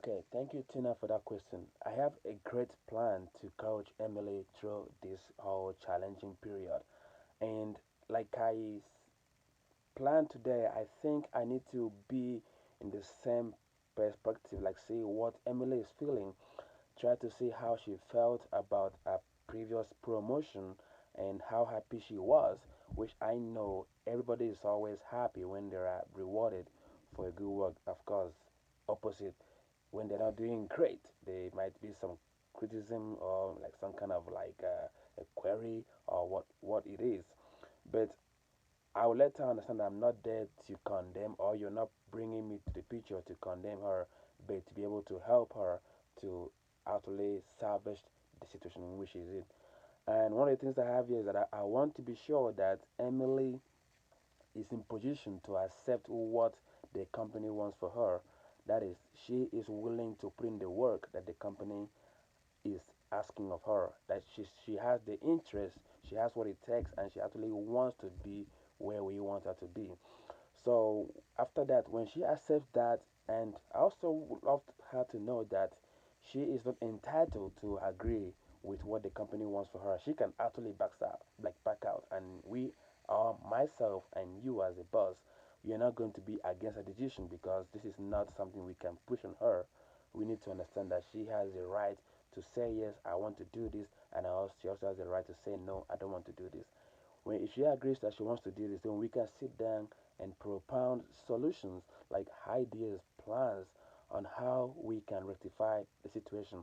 Okay, thank you, Tina, for that question. I have a great plan to coach Emily through this whole challenging period. And like planned today, I think I need to be in the same perspective, like see what Emily is feeling, try to see how she felt about a previous promotion and how happy she was, which I know everybody is always happy when they are rewarded for a good work. Of course, opposite when they're not doing great, there might be some criticism or like some kind of like a query or what it is. But I will let her understand that I'm not there to condemn, or you're not bringing me to the picture to condemn her, but to be able to help her to actually salvage the situation in which she's in. And one of the things I have here is that I want to be sure that Emily is in position to accept what the company wants for her. That is, she is willing to put in the work that the company is asking of her. That she has the interest, she has what it takes, and she actually wants to be where we want her to be. So after that, when she accepts that, and I also would love her to know that she is not entitled to agree with what the company wants for her. She can actually back out, and we are myself and you as a boss. You're not going to be against her decision because this is not something we can push on her. We need to understand that she has the right to say yes, I want to do this, and she also has the right to say no, I don't want to do this. When if she agrees that she wants to do this, then we can sit down and propound solutions like ideas, plans on how we can rectify the situation.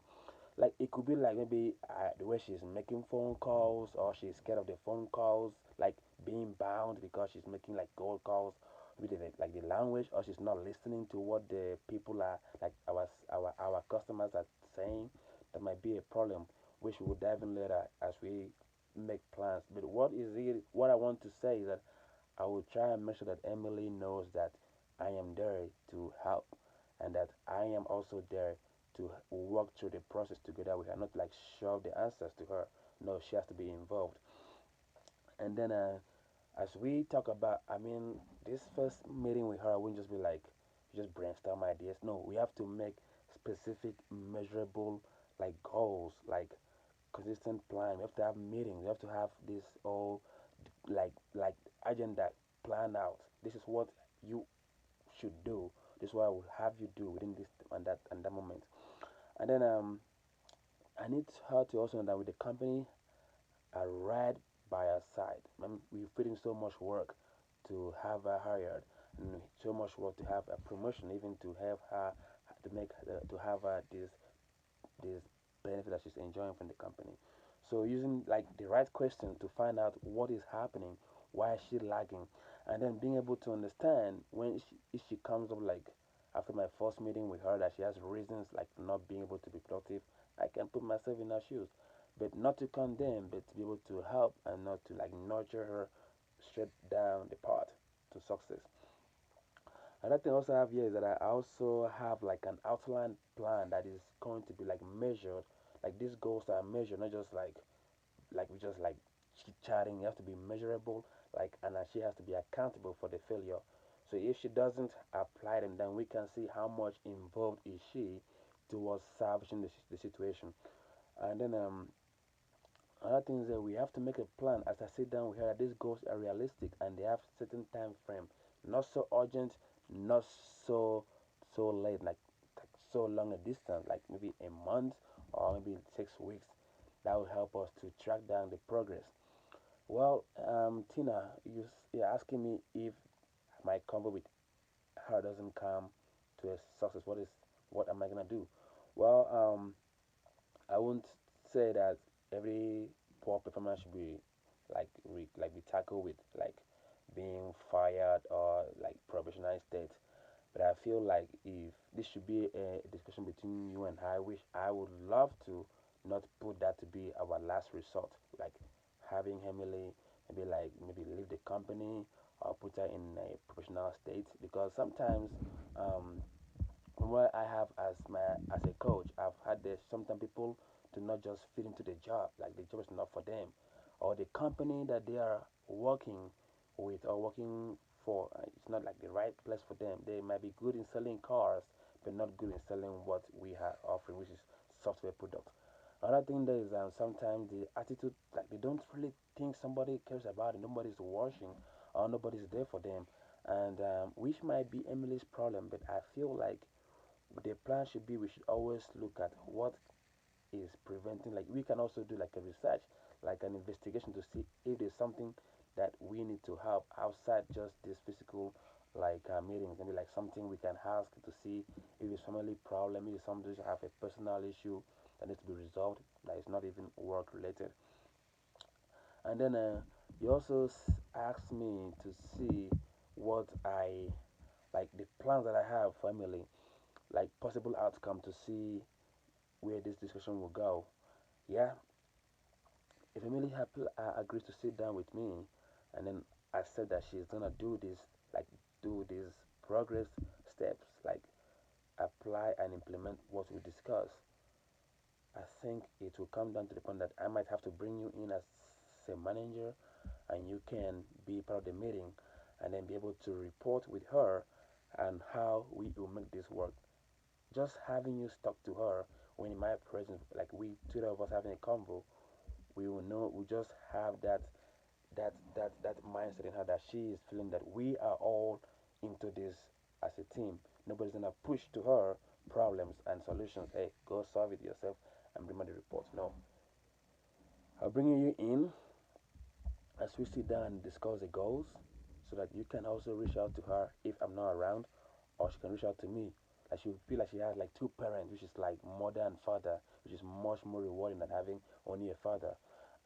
Like it could be like maybe the way she's making phone calls, or she's scared of the phone calls, like being bound because she's making like cold calls with like the language, or she's not listening to what the people are like our customers are saying. That might be a problem, which we will dive in later as we make plans. But what is it? What I want to say is that I will try and make sure that Emily knows that I am there to help, and that I am also there to work through the process together. We cannot like shove the answers to her. No, she has to be involved. And then as we talk about, I mean, this first meeting with her won't just be like just brainstorm ideas. No, we have to make specific, measurable like goals, like consistent plan. We have to have meetings. We have to have this all like agenda plan out. This is what you should do. This is what I will have you do within this and that moment. And then I need her to also know that with the company are right by her side. We're putting so much work to have her hired, and so much work to have a promotion, even to have her to have her this benefit that she's enjoying from the company. So using like the right question to find out what is happening, why is she lagging, and then being able to understand when if she comes up like after my first meeting with her that she has reasons like not being able to be productive, I can put myself in her shoes, but not to condemn, but to be able to help and not to like nurture her straight down the path to success. Another thing I also have here is that I also have like an outline plan that is going to be like measured. Like these goals are measured, not just like we just like chit chatting. It has to be measurable. Like and she has to be accountable for the failure. So if she doesn't apply them, then we can see how much involved is she towards salvaging the situation. And then another thing is that we have to make a plan. As I sit down with her, these goals are realistic and they have certain time frame. Not so urgent, not so late, like so long a distance, like maybe a month or maybe 6 weeks. That will help us to track down the progress. Well, Tina, you're asking me if my combo with her doesn't come to a success. What am I gonna do? Well, I won't say that every poor performance should be like be tackled with like being fired or like probationary state. But I feel like if this should be a discussion between you and I, which I would love to not put that to be our last resort, like having Emily maybe leave the company or put her in a professional state because sometimes um, from what I have as a coach, I've had this. Sometimes people do not just fit into the job, like the job is not for them, or the company that they are working with or working for, it's not like the right place for them. They might be good in selling cars, but not good in selling what we are offering, which is software product. Another thing there is sometimes the attitude, like they don't really think somebody cares about it, nobody's watching, or nobody's there for them, and which might be Emily's problem. But I feel like the plan should be we should always look at what is preventing. Like we can also do like a research, like an investigation to see if there's something that we need to have outside just this physical like meetings. Maybe like something we can ask to see if it's family problem, if somebody have a personal issue that needs to be resolved that is not even work related. And then you also asked me to see what I like the plans that I have for family, like possible outcome to see where this discussion will go. Yeah, if Emily agrees to sit down with me, and then I said that she's gonna do this, like do these progress steps, like apply and implement what we discuss, I think it will come down to the point that I might have to bring you in as a manager, and you can be part of the meeting, and then be able to report with her and how we will make this work. Just having you talk to her when in my presence, like we two of us having a convo, we will know. We just have that mindset in her that she is feeling that we are all into this as a team. Nobody's gonna push to her problems and solutions. Hey, go solve it yourself and bring me the report. No, I'm bringing you in as we sit down and discuss the goals, so that you can also reach out to her if I'm not around, or she can reach out to me. Like she feel like she has like two parents, which is like mother and father, which is much more rewarding than having only a father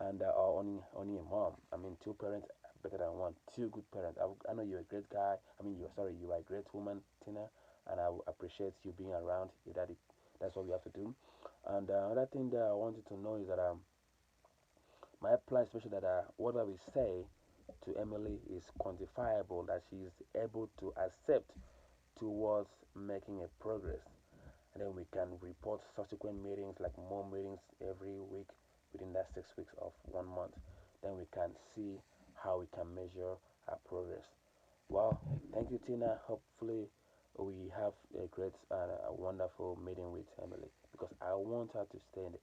and or only a mom. I mean, two parents better than one. Two good parents. I know you're a great guy. I mean, you're sorry, you are a great woman, Tina, and I appreciate you being around. That's what we have to do. And another thing that I wanted to know is that my plan, especially that whatever we say to Emily is quantifiable, that she is able to accept towards making a progress. And then we can report subsequent meetings, like more meetings every week within that 6 weeks of 1 month. Then we can see how we can measure our progress. Well, thank you, Tina. Hopefully, we have a great and a wonderful meeting with Emily, because I want her to stay in the